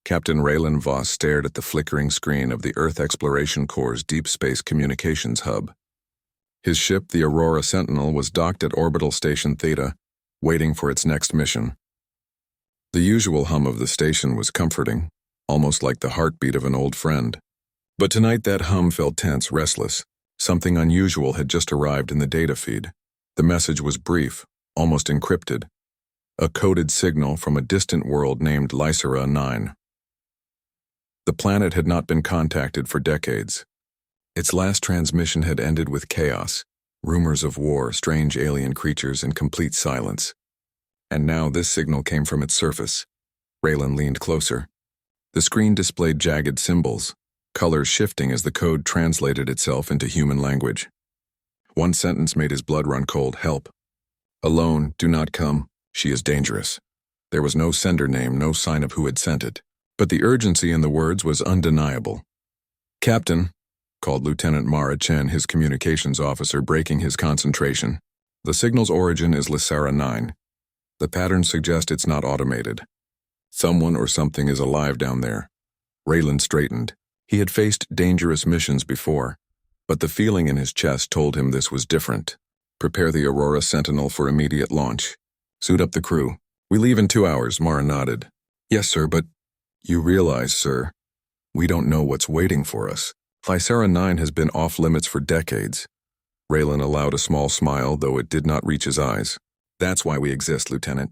Captain Raylan Voss stared at the flickering screen of the Earth Exploration Corps' Deep Space Communications Hub. His ship, the Aurora Sentinel, was docked at Orbital Station Theta, waiting for its next mission. The usual hum of the station was comforting, almost like the heartbeat of an old friend. But tonight that hum felt tense, restless. Something unusual had just arrived in the data feed. The message was brief, almost encrypted. A coded signal from a distant world named Lyra 9. The planet had not been contacted for decades. Its last transmission had ended with chaos, rumors of war, strange alien creatures, and complete silence. And now this signal came from its surface. Raylan leaned closer. The screen displayed jagged symbols, colors shifting as the code translated itself into human language. One sentence made his blood run cold. Help. Alone, do not come. She is dangerous. There was no sender name, no sign of who had sent it. But the urgency in the words was undeniable. Captain, called Lieutenant Mara Chen, his communications officer, breaking his concentration. The signal's origin is Lyra 9. The patterns suggest it's not automated. Someone or something is alive down there. Raylan straightened. He had faced dangerous missions before, but the feeling in his chest told him this was different. Prepare the Aurora Sentinel for immediate launch. Suit up the crew. We leave in 2 hours, Mara nodded. Yes, sir, but you realize, sir, we don't know what's waiting for us. Lyra 9 has been off limits for decades. Raylan allowed a small smile, though it did not reach his eyes. That's why we exist, Lieutenant.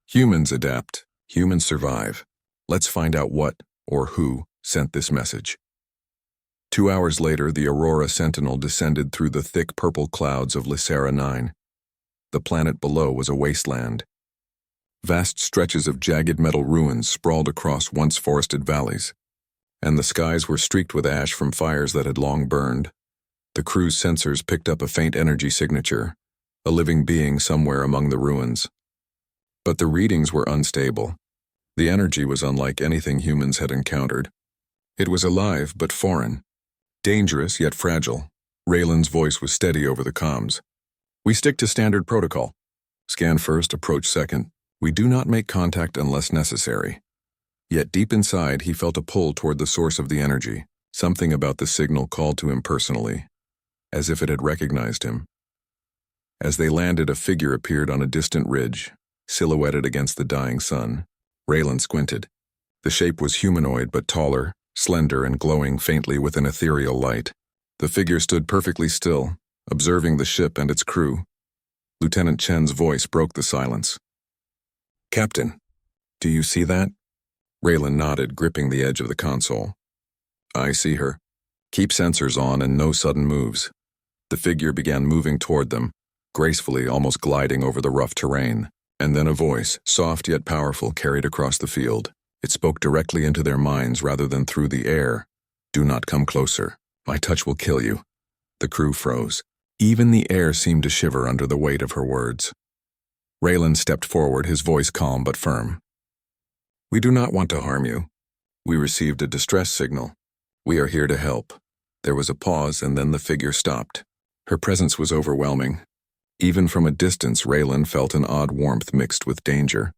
Humans adapt. Humans survive. Let's find out what, or who, sent this message. 2 hours later, the Aurora Sentinel descended through the thick purple clouds of Lyra 9. The planet below was a wasteland. Vast stretches of jagged metal ruins sprawled across once forested valleys, and the skies were streaked with ash from fires that had long burned. The crew's sensors picked up a faint energy signature, a living being somewhere among the ruins. But the readings were unstable. The energy was unlike anything humans had encountered. It was alive but foreign. Dangerous yet fragile. Raylan's voice was steady over the comms. We stick to standard protocol. Scan first, approach second. We do not make contact unless necessary. Yet deep inside, he felt a pull toward the source of the energy. Something about the signal called to him personally, as if it had recognized him. As they landed, a figure appeared on a distant ridge, silhouetted against the dying sun. Raylan squinted. The shape was humanoid but taller, slender and glowing faintly with an ethereal light. The figure stood perfectly still, observing the ship and its crew. Lieutenant Chen's voice broke the silence. Captain, do you see that? Raylan nodded, gripping the edge of the console. I see her. Keep sensors on and no sudden moves. The figure began moving toward them, gracefully, almost gliding over the rough terrain. And then a voice, soft yet powerful, carried across the field. It spoke directly into their minds rather than through the air. Do not come closer. My touch will kill you. The crew froze. Even the air seemed to shiver under the weight of her words. Raylan stepped forward, his voice calm but firm. We do not want to harm you. We received a distress signal. We are here to help. There was a pause, and then the figure stopped. Her presence was overwhelming. Even from a distance, Raylan felt an odd warmth mixed with danger.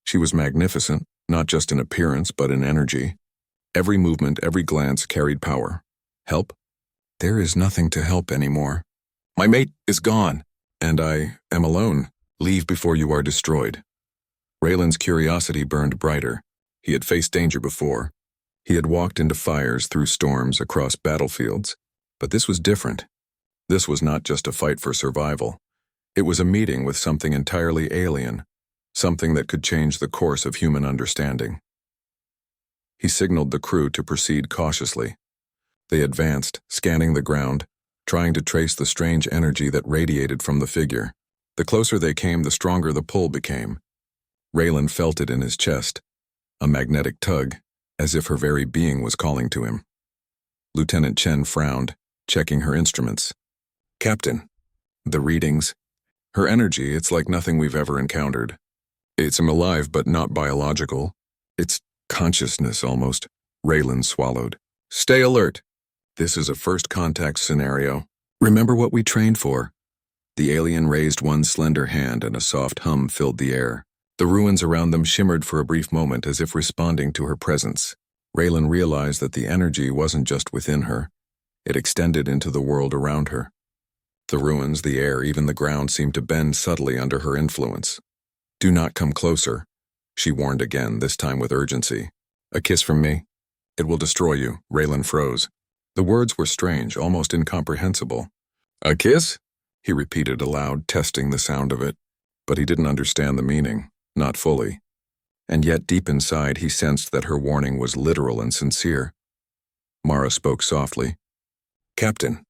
She was magnificent, not just in appearance but in energy. Every movement, every glance carried power. Help? There is nothing to help anymore. My mate is gone, and I am alone. Leave before you are destroyed. Raylan's curiosity burned brighter. He had faced danger before. He had walked into fires, through storms, across battlefields. But this was different. This was not just a fight for survival. It was a meeting with something entirely alien, something that could change the course of human understanding. He signaled the crew to proceed cautiously. They advanced, scanning the ground, trying to trace the strange energy that radiated from the figure. The closer they came, the stronger the pull became. Raylan felt it in his chest, a magnetic tug, as if her very being was calling to him. Lieutenant Chen frowned, checking her instruments. Captain, the readings. Her energy, it's like nothing we've ever encountered. It's alive but not biological. It's consciousness almost. Raylan swallowed. Stay alert. This is a first contact scenario. Remember what we trained for. The alien raised one slender hand and a soft hum filled the air. The ruins around them shimmered for a brief moment as if responding to her presence. Raylan realized that the energy wasn't just within her. It extended into the world around her. The ruins, the air, even the ground seemed to bend subtly under her influence. "Do not come closer," she warned again, this time with urgency. "A kiss from me? It will destroy you." Raylan froze. The words were strange, almost incomprehensible. "A kiss?" he repeated aloud, testing the sound of it. But he didn't understand the meaning, not fully. And yet deep inside he sensed that her warning was literal and sincere. Mara spoke softly. "Captain,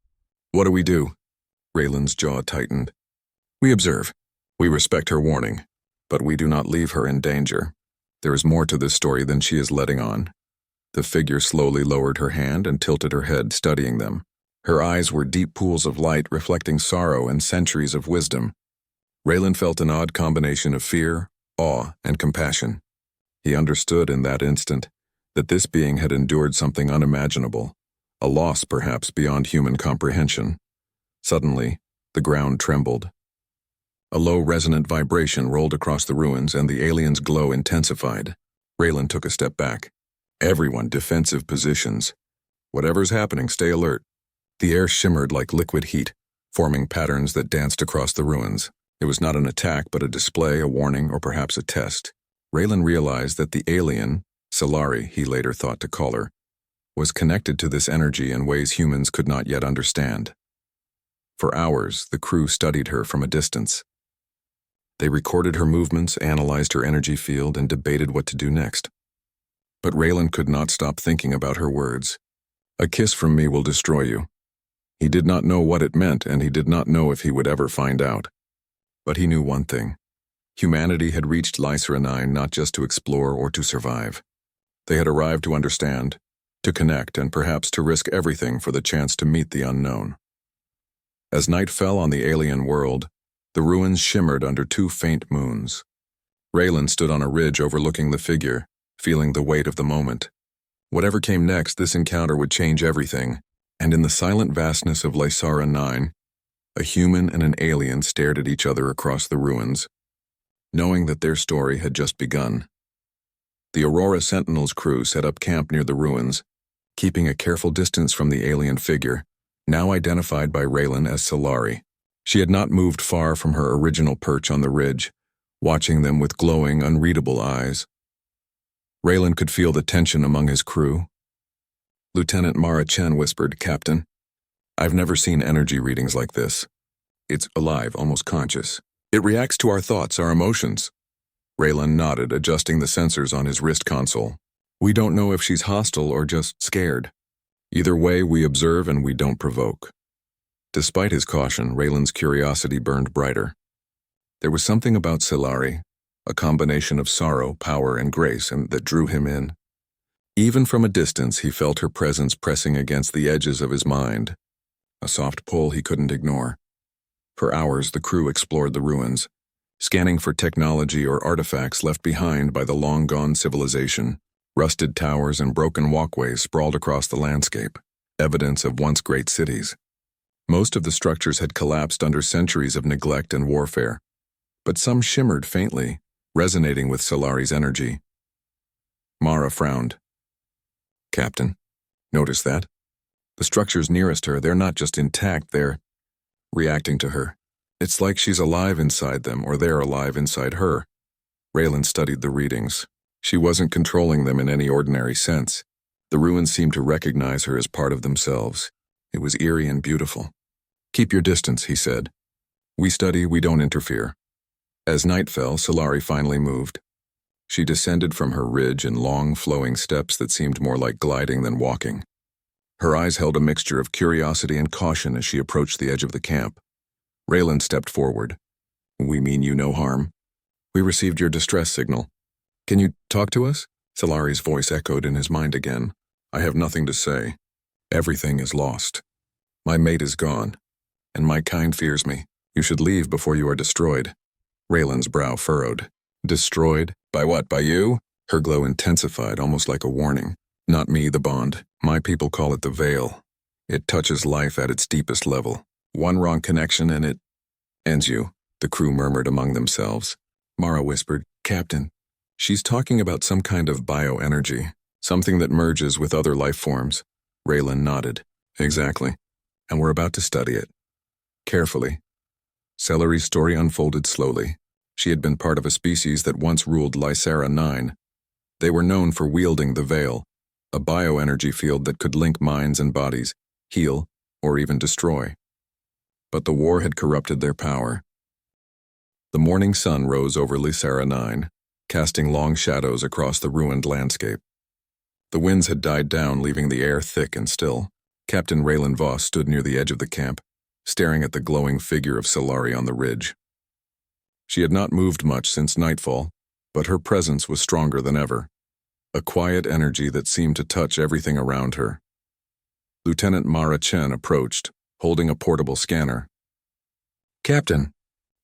what do we do?" Raylan's jaw tightened. "We observe. We respect her warning, but we do not leave her in danger. There is more to this story than she is letting on." The figure slowly lowered her hand and tilted her head, studying them. Her eyes were deep pools of light reflecting sorrow and centuries of wisdom. Raylan felt an odd combination of fear, awe, and compassion. He understood in that instant that this being had endured something unimaginable, a loss perhaps beyond human comprehension. Suddenly, the ground trembled. A low resonant vibration rolled across the ruins and the alien's glow intensified. Raylan took a step back. "Everyone, defensive positions. Whatever's happening, stay alert." The air shimmered like liquid heat, forming patterns that danced across the ruins. It was not an attack, but a display, a warning, or perhaps a test. Raylan realized that the alien, Solari, he later thought to call her, was connected to this energy in ways humans could not yet understand. For hours, the crew studied her from a distance. They recorded her movements, analyzed her energy field, and debated what to do next. But Raylan could not stop thinking about her words. "A kiss from me will destroy you." He did not know what it meant, and he did not know if he would ever find out. But he knew one thing. Humanity had reached Lyra 9 not just to explore or to survive. They had arrived to understand, to connect, and perhaps to risk everything for the chance to meet the unknown. As night fell on the alien world, the ruins shimmered under two faint moons. Raylan stood on a ridge overlooking the figure, feeling the weight of the moment. Whatever came next, this encounter would change everything, and in the silent vastness of Lyra 9, a human and an alien stared at each other across the ruins, knowing that their story had just begun. The Aurora Sentinel's crew set up camp near the ruins, keeping a careful distance from the alien figure, now identified by Raylan as Solari. She had not moved far from her original perch on the ridge, watching them with glowing, unreadable eyes. Raylan could feel the tension among his crew. Lieutenant Mara Chen whispered, "Captain, I've never seen energy readings like this. It's alive, almost conscious. It reacts to our thoughts, our emotions." Raylan nodded, adjusting the sensors on his wrist console. "We don't know if she's hostile or just scared. Either way, we observe and we don't provoke." Despite his caution, Raylan's curiosity burned brighter. There was something about Solari, a combination of sorrow, power, and grace, and that drew him in. Even from a distance, he felt her presence pressing against the edges of his mind, a soft pull he couldn't ignore. For hours, the crew explored the ruins, scanning for technology or artifacts left behind by the long-gone civilization. Rusted towers and broken walkways sprawled across the landscape, evidence of once great cities. Most of the structures had collapsed under centuries of neglect and warfare, but some shimmered faintly, resonating with Solari's energy. Mara frowned. "Captain, notice that? The structures nearest her, they're not just intact, they're reacting to her. It's like she's alive inside them, or they're alive inside her." Raylan studied the readings. She wasn't controlling them in any ordinary sense. The ruins seemed to recognize her as part of themselves. It was eerie and beautiful. "Keep your distance," he said. "We study, we don't interfere." As night fell, Solari finally moved. She descended from her ridge in long, flowing steps that seemed more like gliding than walking. Her eyes held a mixture of curiosity and caution as she approached the edge of the camp. Raylan stepped forward. "We mean you no harm. We received your distress signal. Can you talk to us?" Solari's voice echoed in his mind again. "I have nothing to say. Everything is lost. My mate is gone, and my kind fears me. You should leave before you are destroyed." Raylan's brow furrowed. "Destroyed? By what, by you?" Her glow intensified, almost like a warning. "Not me, the bond. My people call it the veil. It touches life at its deepest level. One wrong connection and it ends you," the crew murmured among themselves. Mara whispered, Captain, she's talking about some kind of bioenergy, something that merges with other life forms. Raylan nodded. Exactly. And we're about to study it. Carefully. Celery's story unfolded slowly. She had been part of a species that once ruled Lyra 9. They were known for wielding the Veil, a bioenergy field that could link minds and bodies, heal, or even destroy. But the war had corrupted their power. The morning sun rose over Lyra 9, casting long shadows across the ruined landscape. The winds had died down, leaving the air thick and still. Captain Raylan Voss stood near the edge of the camp, staring at the glowing figure of Solari on the ridge. She had not moved much since nightfall, but her presence was stronger than ever, a quiet energy that seemed to touch everything around her. Lieutenant Mara Chen approached, holding a portable scanner. Captain,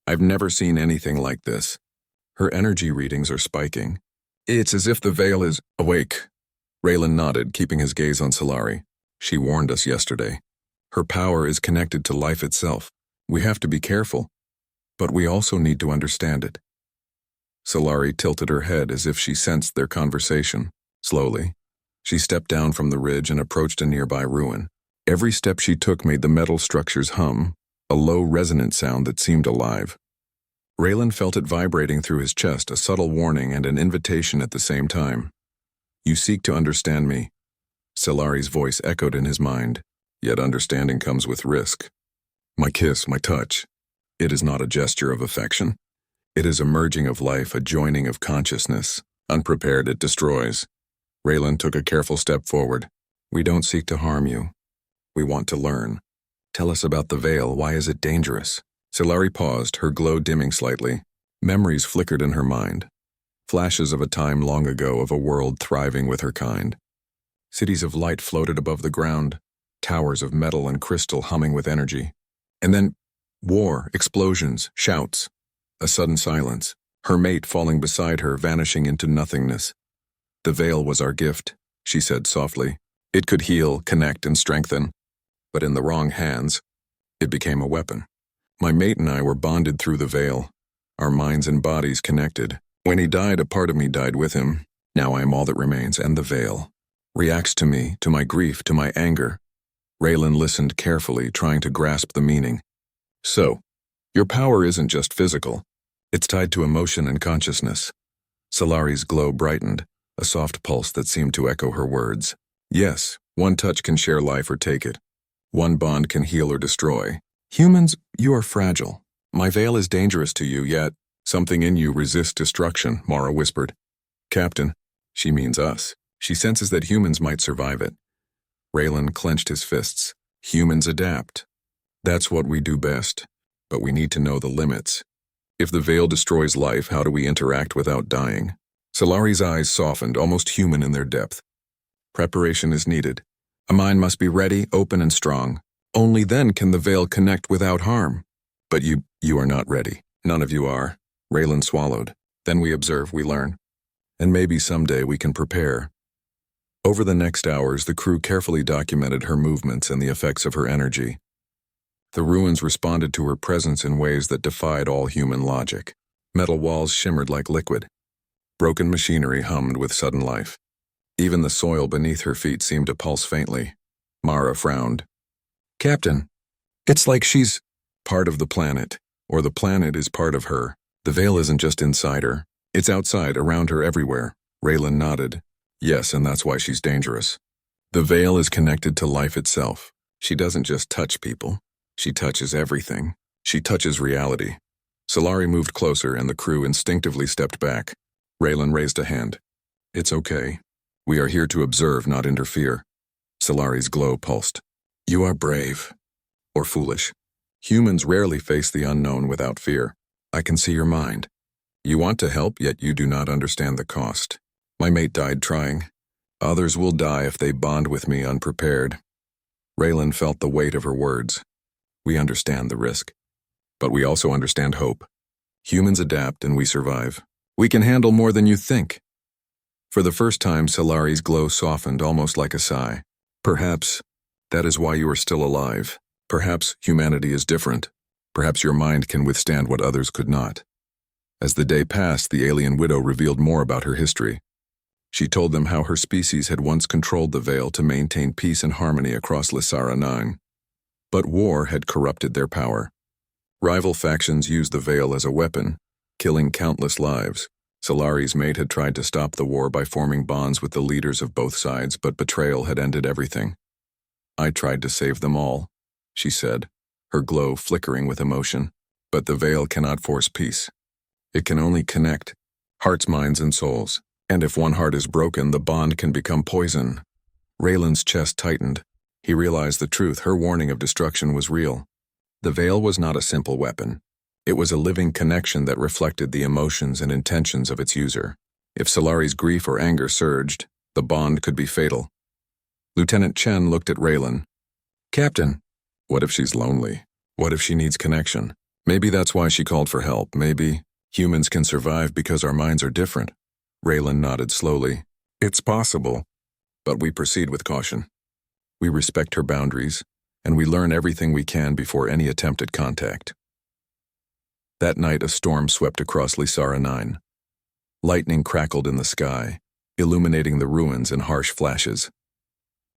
I've never seen anything like this. Her energy readings are spiking. It's as if the Veil is awake. Raylan nodded, keeping his gaze on Solari. She warned us yesterday. Her power is connected to life itself. We have to be careful, but we also need to understand it. Solari tilted her head as if she sensed their conversation. Slowly, she stepped down from the ridge and approached a nearby ruin. Every step she took made the metal structures hum, a low resonant sound that seemed alive. Raylan felt it vibrating through his chest, a subtle warning and an invitation at the same time. You seek to understand me. Solari's voice echoed in his mind, yet understanding comes with risk. My kiss, my touch. It is not a gesture of affection. It is a merging of life, a joining of consciousness. Unprepared, it destroys. Raylan took a careful step forward. We don't seek to harm you. We want to learn. Tell us about the Veil. Why is it dangerous? Solari paused, her glow dimming slightly. Memories flickered in her mind. Flashes of a time long ago, of a world thriving with her kind. Cities of light floated above the ground, towers of metal and crystal humming with energy. And then, war, explosions, shouts. A sudden silence, her mate falling beside her, vanishing into nothingness. The Veil was our gift, she said softly. It could heal, connect, and strengthen. But in the wrong hands, it became a weapon. My mate and I were bonded through the Veil, our minds and bodies connected. When he died, a part of me died with him. Now I am all that remains, and the Veil reacts to me, to my grief, to my anger. Raylan listened carefully, trying to grasp the meaning. So, your power isn't just physical. It's tied to emotion and consciousness. Solari's glow brightened, a soft pulse that seemed to echo her words. Yes, one touch can share life or take it. One bond can heal or destroy. Humans, you are fragile. My Veil is dangerous to you, yet something in you resists destruction, Mara whispered. Captain, she means us. She senses that humans might survive it. Raylan clenched his fists. Humans adapt. That's what we do best. But we need to know the limits. If the Veil destroys life, how do we interact without dying? Solari's eyes softened, almost human in their depth. Preparation is needed. A mind must be ready, open, and strong. Only then can the Veil connect without harm. But you are not ready. None of you are. Raylan swallowed. Then we observe, we learn. And maybe someday we can prepare. Over the next hours, the crew carefully documented her movements and the effects of her energy. The ruins responded to her presence in ways that defied all human logic. Metal walls shimmered like liquid. Broken machinery hummed with sudden life. Even the soil beneath her feet seemed to pulse faintly. Mara frowned. Captain, it's like she's part of the planet, or the planet is part of her. The Veil isn't just inside her. It's outside, around her, everywhere. Raylan nodded. Yes, and that's why she's dangerous. The Veil is connected to life itself. She doesn't just touch people. She touches everything. She touches reality. Solari moved closer, and the crew instinctively stepped back. Raylan raised a hand. It's okay. We are here to observe, not interfere. Solari's glow pulsed. You are brave. Or foolish. Humans rarely face the unknown without fear. I can see your mind. You want to help, yet you do not understand the cost. My mate died trying. Others will die if they bond with me unprepared. Raylan felt the weight of her words. We understand the risk. But we also understand hope. Humans adapt and we survive. We can handle more than you think. For the first time, Solari's glow softened, almost like a sigh. Perhaps that is why you are still alive. Perhaps humanity is different. Perhaps your mind can withstand what others could not. As the day passed, the alien widow revealed more about her history. She told them how her species had once controlled the Veil to maintain peace and harmony across Lysara 9. But war had corrupted their power. Rival factions used the Veil as a weapon, killing countless lives. Solari's mate had tried to stop the war by forming bonds with the leaders of both sides, but betrayal had ended everything. "I tried to save them all," she said, her glow flickering with emotion. "But the Veil cannot force peace. It can only connect hearts, minds, and souls. And if one heart is broken, the bond can become poison." Raylan's chest tightened. He realized the truth. Her warning of destruction was real. The Veil was not a simple weapon. It was a living connection that reflected the emotions and intentions of its user. If Solari's grief or anger surged, the bond could be fatal. Lieutenant Chen looked at Raylan. "Captain, what if she's lonely? What if she needs connection? Maybe that's why she called for help. Maybe humans can survive because our minds are different." Raylan nodded slowly. "It's possible, but we proceed with caution. We respect her boundaries, and we learn everything we can before any attempt at contact." That night, a storm swept across Lysara 9. Lightning crackled in the sky, illuminating the ruins in harsh flashes.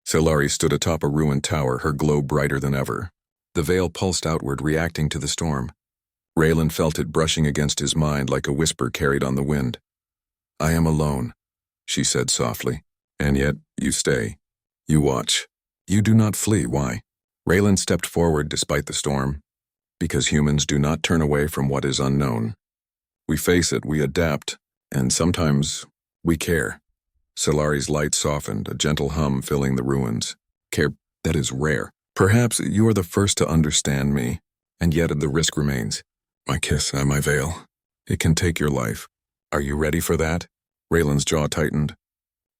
Solari stood atop a ruined tower, her glow brighter than ever. The Veil pulsed outward, reacting to the storm. Raylan felt it brushing against his mind like a whisper carried on the wind. "I am alone," she said softly. "And yet, you stay. You watch. You do not flee. Why?" Raylan stepped forward despite the storm. "Because humans do not turn away from what is unknown. We face it, we adapt, and sometimes we care." Solari's light softened, a gentle hum filling the ruins. "Care, that is rare. Perhaps you are the first to understand me, and yet the risk remains. My kiss and my veil. It can take your life. Are you ready for that?" Raylan's jaw tightened.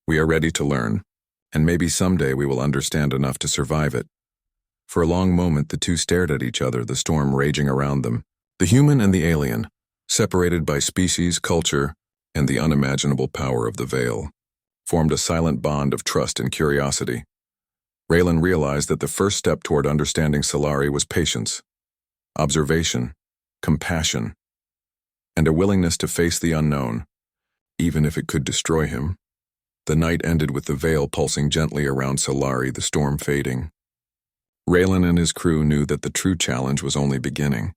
"We are ready to learn, and maybe someday we will understand enough to survive it." For a long moment, the two stared at each other, the storm raging around them. The human and the alien, separated by species, culture, and the unimaginable power of the Veil, formed a silent bond of trust and curiosity. Raylan realized that the first step toward understanding Solari was patience, observation, compassion, and a willingness to face the unknown, even if it could destroy him. The night ended with the Veil pulsing gently around Solari, the storm fading. Raylan and his crew knew that the true challenge was only beginning.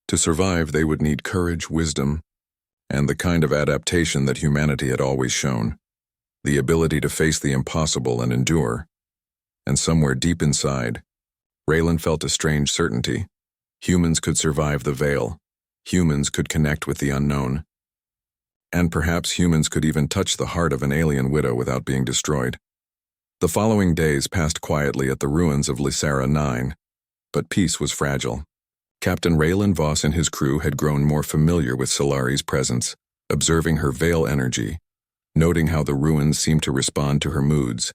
To survive, they would need courage, wisdom, and the kind of adaptation that humanity had always shown. The ability to face the impossible and endure. And somewhere deep inside, Raylan felt a strange certainty. Humans could survive the Veil. Humans could connect with the unknown. And perhaps humans could even touch the heart of an alien widow without being destroyed. The following days passed quietly at the ruins of Lysara 9, but peace was fragile. Captain Raylan Voss and his crew had grown more familiar with Solari's presence, observing her Veil energy, noting how the ruins seemed to respond to her moods,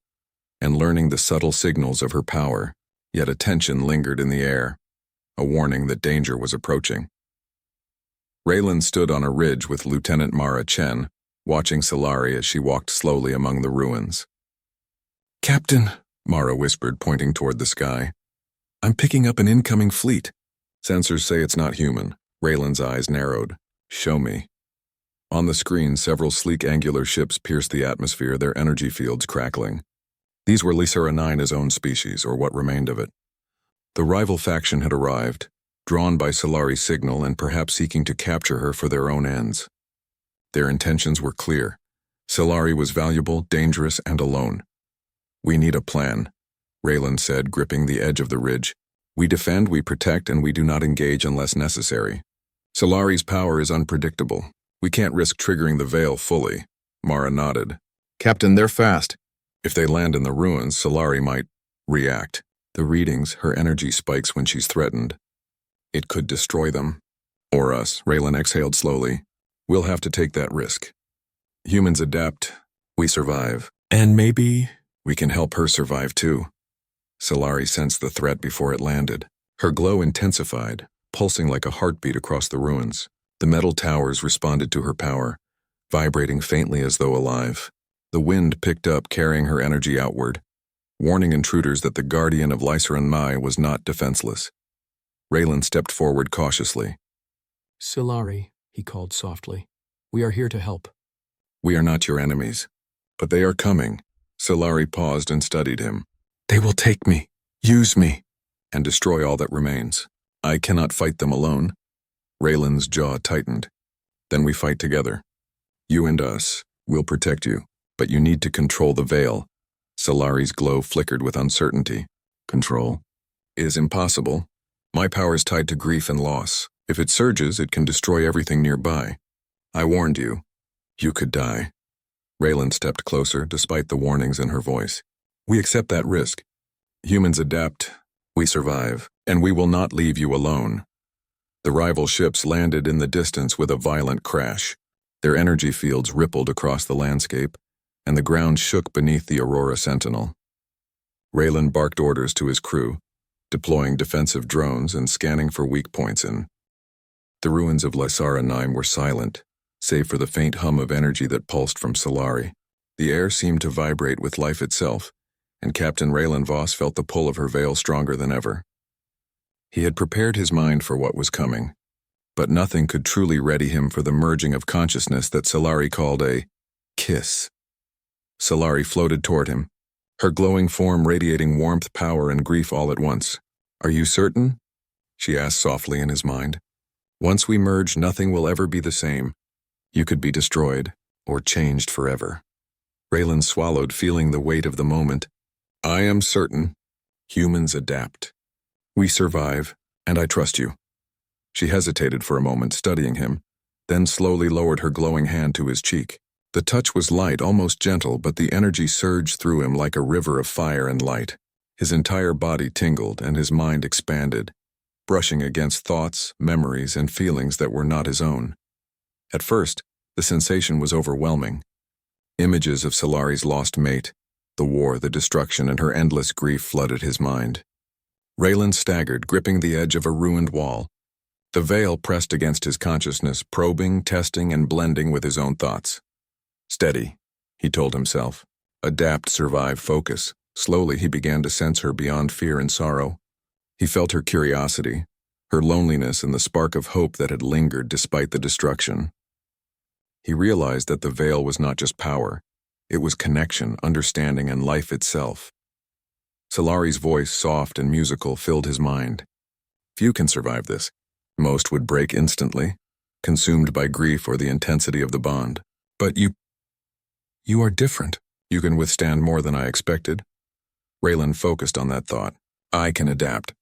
and learning the subtle signals of her power, yet a tension lingered in the air, a warning that danger was approaching. Raylan stood on a ridge with Lieutenant Mara Chen, watching Solari as she walked slowly among the ruins. "Captain," Mara whispered, pointing toward the sky, "I'm picking up an incoming fleet." "Sensors say it's not human." Raylan's eyes narrowed. "Show me." On the screen, several sleek angular ships pierced the atmosphere, their energy fields crackling. These were Lysara 9's own species, or what remained of it. The rival faction had arrived, drawn by Solari's signal and perhaps seeking to capture her for their own ends. Their intentions were clear. Solari was valuable, dangerous, and alone. "We need a plan," Raylan said, gripping the edge of the ridge. "We defend, we protect, and we do not engage unless necessary. Solari's power is unpredictable. We can't risk triggering the Veil fully." Mara nodded. "Captain, they're fast. If they land in the ruins, Solari might react. The readings, her energy spikes when she's threatened. It could destroy them. Or us." Raylan exhaled slowly. "We'll have to take that risk. Humans adapt. We survive. And maybe we can help her survive too." Solari sensed the threat before it landed. Her glow intensified, pulsing like a heartbeat across the ruins. The metal towers responded to her power, vibrating faintly as though alive. The wind picked up, carrying her energy outward, warning intruders that the guardian of Lysara 9 was not defenseless. Raylan stepped forward cautiously. "Solari," he called softly. "We are here to help." "We are not your enemies, but they are coming." Solari paused and studied him. "They will take me, use me, and destroy all that remains. I cannot fight them alone." Raylan's jaw tightened. "Then we fight together. You and us. We'll protect you, but you need to control the veil." Solari's glow flickered with uncertainty. "Control? Is impossible. My power is tied to grief and loss. If it surges, it can destroy everything nearby. I warned you. You could die." Raylan stepped closer, despite the warnings in her voice. "We accept that risk. Humans adapt, we survive, and we will not leave you alone." The rival ships landed in the distance with a violent crash. Their energy fields rippled across the landscape, and the ground shook beneath the Aurora Sentinel. Raylan barked orders to his crew, deploying defensive drones and scanning for weak points in. The ruins of Lysara 9 were silent, save for the faint hum of energy that pulsed from Solari. The air seemed to vibrate with life itself, and Captain Raylan Voss felt the pull of her veil stronger than ever. He had prepared his mind for what was coming, but nothing could truly ready him for the merging of consciousness that Solari called a kiss. Solari floated toward him, her glowing form radiating warmth, power, and grief all at once. "Are you certain?" she asked softly in his mind. "Once we merge, nothing will ever be the same. You could be destroyed, or changed forever." Raylan swallowed, feeling the weight of the moment. "I am certain. Humans adapt. We survive, and I trust you." She hesitated for a moment, studying him, then slowly lowered her glowing hand to his cheek. The touch was light, almost gentle, but the energy surged through him like a river of fire and light. His entire body tingled, and his mind expanded, brushing against thoughts, memories, and feelings that were not his own. At first, the sensation was overwhelming. Images of Solari's lost mate, the war, the destruction, and her endless grief flooded his mind. Raylan staggered, gripping the edge of a ruined wall. The veil pressed against his consciousness, probing, testing, and blending with his own thoughts. "Steady," he told himself. "Adapt, survive, focus." Slowly he began to sense her beyond fear and sorrow. He felt her curiosity, her loneliness, and the spark of hope that had lingered despite the destruction. He realized that the veil was not just power. It was connection, understanding, and life itself. Solari's voice, soft and musical, filled his mind. Few can survive this. Most would break instantly, consumed by grief or the intensity of the bond. But you are different. You can withstand more than I expected. Raylan focused on that thought. I can adapt.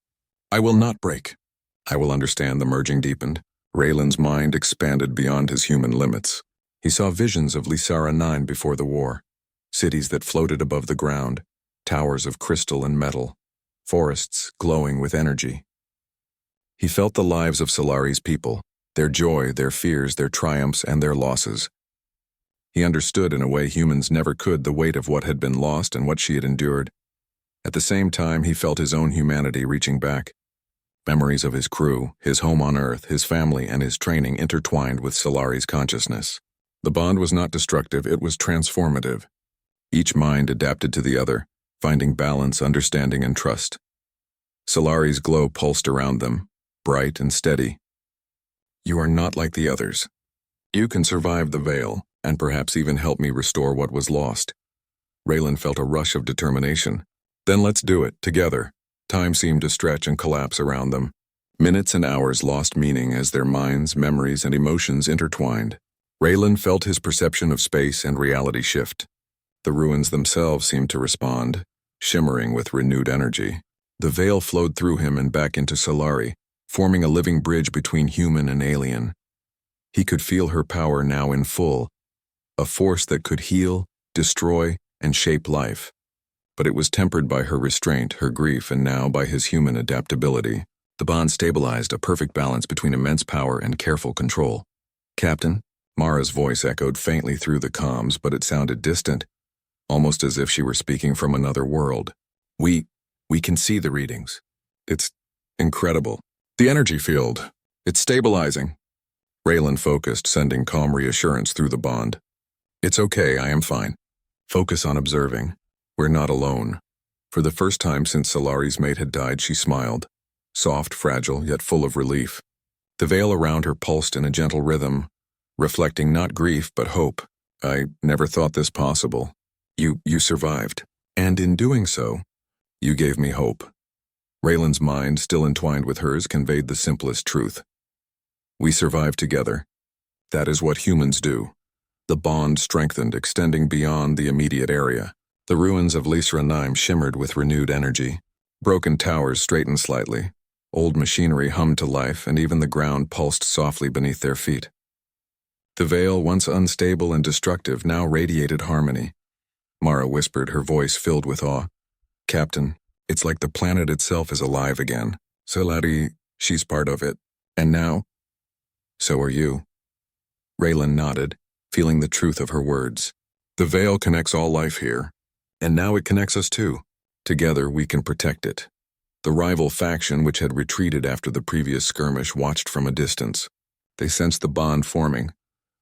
I will not break. I will understand. The merging deepened. Raylan's mind expanded beyond his human limits. He saw visions of Lysara 9 before the war, cities that floated above the ground, towers of crystal and metal, forests glowing with energy. He felt the lives of Solari's people, their joy, their fears, their triumphs, and their losses. He understood in a way humans never could the weight of what had been lost and what she had endured. At the same time, he felt his own humanity reaching back. Memories of his crew, his home on Earth, his family, and his training intertwined with Solari's consciousness. The bond was not destructive, it was transformative. Each mind adapted to the other, finding balance, understanding, and trust. Solari's glow pulsed around them, bright and steady. You are not like the others. You can survive the veil, and perhaps even help me restore what was lost. Raylan felt a rush of determination. Then let's do it, together. Time seemed to stretch and collapse around them. Minutes and hours lost meaning as their minds, memories, and emotions intertwined. Raylan felt his perception of space and reality shift. The ruins themselves seemed to respond, shimmering with renewed energy. The veil flowed through him and back into Solari, forming a living bridge between human and alien. He could feel her power now in full, a force that could heal, destroy, and shape life. But it was tempered by her restraint, her grief, and now by his human adaptability. The bond stabilized, a perfect balance between immense power and careful control. Captain? Mara's voice echoed faintly through the comms, but it sounded distant, almost as if she were speaking from another world. We can see the readings. It's incredible. The energy field. It's stabilizing. Raylan focused, sending calm reassurance through the bond. It's okay, I am fine. Focus on observing. We're not alone. For the first time since Solari's mate had died, she smiled. Soft, fragile, yet full of relief. The veil around her pulsed in a gentle rhythm, reflecting not grief but hope. I never thought this possible. You survived. And in doing so, you gave me hope. Raylan's mind, still entwined with hers, conveyed the simplest truth. We survived together. That is what humans do. The bond strengthened, extending beyond the immediate area. The ruins of Lyra shimmered with renewed energy. Broken towers straightened slightly. Old machinery hummed to life, and even the ground pulsed softly beneath their feet. The veil, once unstable and destructive, now radiated harmony. Mara whispered, her voice filled with awe. Captain, it's like the planet itself is alive again. Solari, she's part of it. And now? So are you. Raylan nodded, feeling the truth of her words. The veil connects all life here. And now it connects us too. Together we can protect it. The rival faction, which had retreated after the previous skirmish, watched from a distance. They sensed the bond forming,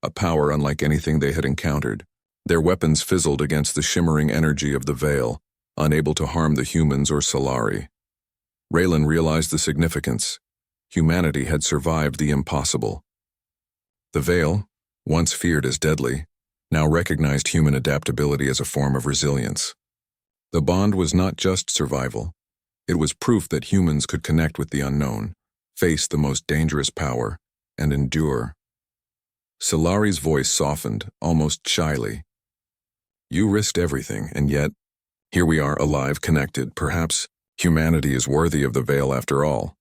a power unlike anything they had encountered. Their weapons fizzled against the shimmering energy of the veil, unable to harm the humans or Solari. Raylan realized the significance. Humanity had survived the impossible. The veil, once feared as deadly, now recognized human adaptability as a form of resilience. The bond was not just survival. It was proof that humans could connect with the unknown, face the most dangerous power, and endure. Solari's voice softened, almost shyly. You risked everything, and yet, here we are, alive, connected. Perhaps humanity is worthy of the veil after all.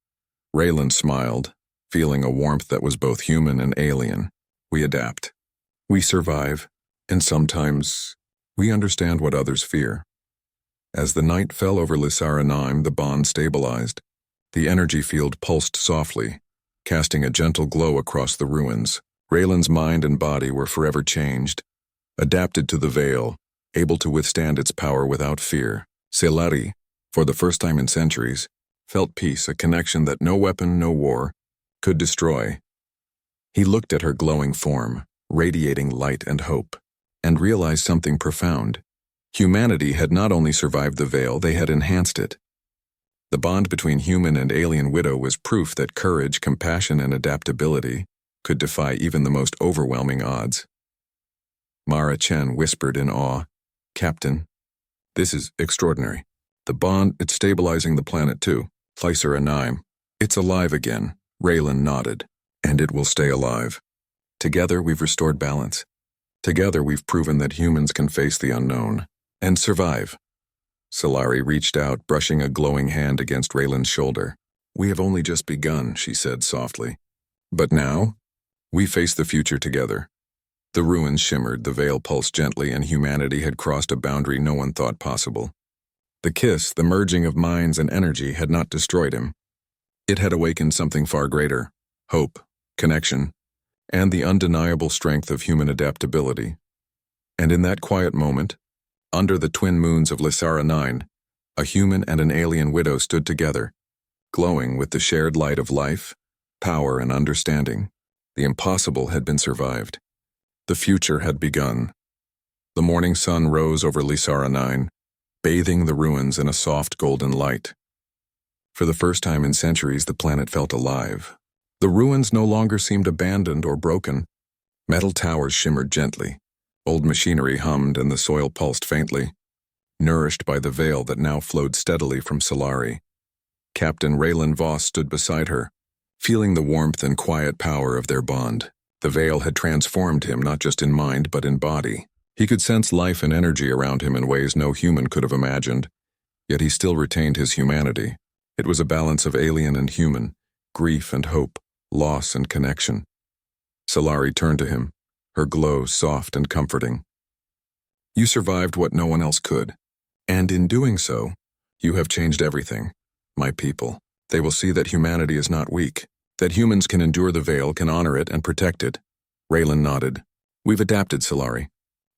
Raylan smiled, feeling a warmth that was both human and alien. We adapt. We survive, and sometimes we understand what others fear. As the night fell over Lyra, the bond stabilized. The energy field pulsed softly, casting a gentle glow across the ruins. Raylan's mind and body were forever changed, adapted to the veil, able to withstand its power without fear. Solari, for the first time in centuries, felt peace, a connection that no weapon, no war, could destroy. He looked at her glowing form, radiating light and hope, and realized something profound. Humanity had not only survived the veil, they had enhanced it. The bond between human and alien widow was proof that courage, compassion, and adaptability could defy even the most overwhelming odds. Mara Chen whispered in awe, Captain, this is extraordinary. The bond, it's stabilizing the planet too. Lyra, it's alive again. Raylan nodded. And it will stay alive. Together we've restored balance. Together we've proven that humans can face the unknown and survive. Solari reached out, brushing a glowing hand against Raylan's shoulder. We have only just begun, she said softly. But now, we face the future together. The ruins shimmered, the veil pulsed gently, and humanity had crossed a boundary no one thought possible. The kiss, the merging of minds and energy, had not destroyed him. It had awakened something far greater: hope, connection, and the undeniable strength of human adaptability. And in that quiet moment, under the twin moons of Lyra, a human and an alien widow stood together, glowing with the shared light of life, power, and understanding. The impossible had been survived. The future had begun. The morning sun rose over Lyra, bathing the ruins in a soft golden light. For the first time in centuries, the planet felt alive. The ruins no longer seemed abandoned or broken. Metal towers shimmered gently. Old machinery hummed and the soil pulsed faintly, nourished by the veil that now flowed steadily from Solari. Captain Raylan Voss stood beside her, feeling the warmth and quiet power of their bond. The veil had transformed him not just in mind but in body. He could sense life and energy around him in ways no human could have imagined, yet he still retained his humanity. It was a balance of alien and human, grief and hope, loss and connection. Solari turned to him, her glow soft and comforting. You survived what no one else could, and in doing so, you have changed everything. My people, they will see that humanity is not weak, that humans can endure the veil, can honor it and protect it. Raylan nodded. We've adapted, Solari.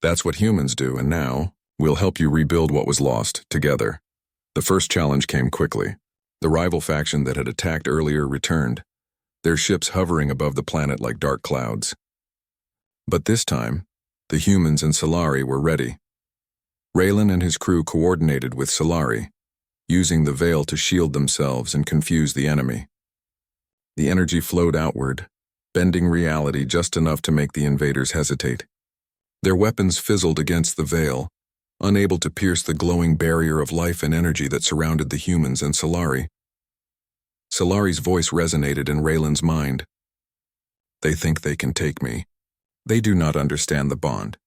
That's what humans do, and now, we'll help you rebuild what was lost, together. The first challenge came quickly. The rival faction that had attacked earlier returned, their ships hovering above the planet like dark clouds. But this time, the humans and Solari were ready. Raylan and his crew coordinated with Solari, using the veil to shield themselves and confuse the enemy. The energy flowed outward, bending reality just enough to make the invaders hesitate. Their weapons fizzled against the veil, unable to pierce the glowing barrier of life and energy that surrounded the humans and Solari. Solari's voice resonated in Raylan's mind. They think they can take me. They do not understand the bond.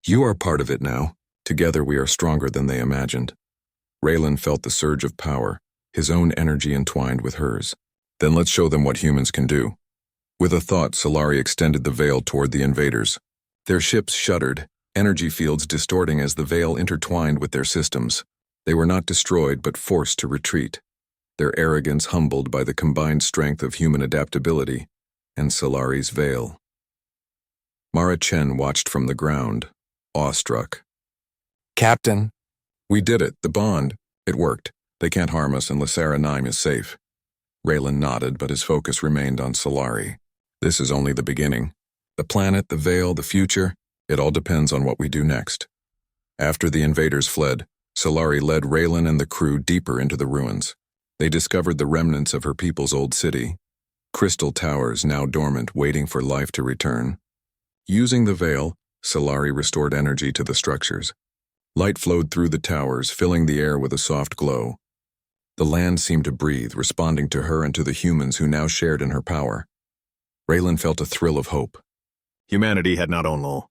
You are part of it now. Together we are stronger than they imagined. Raylan felt the surge of power, his own energy entwined with hers. Then let's show them what humans can do. With a thought, Solari extended the veil toward the invaders. Their ships shuddered, energy fields distorting as the veil intertwined with their systems. They were not destroyed but forced to retreat, their arrogance humbled by the combined strength of human adaptability and Solari's veil. Mara Chen watched from the ground, awestruck. Captain. We did it, the bond. It worked. They can't harm us and Lysara 9 is safe. Raylan nodded, but his focus remained on Solari. This is only the beginning. The planet, the veil, the future, it all depends on what we do next. After the invaders fled, Solari led Raylan and the crew deeper into the ruins. They discovered the remnants of her people's old city, crystal towers now dormant, waiting for life to return. Using the veil, Solari restored energy to the structures. Light flowed through the towers, filling the air with a soft glow. The land seemed to breathe, responding to her and to the humans who now shared in her power. Raylan felt a thrill of hope. Humanity had not only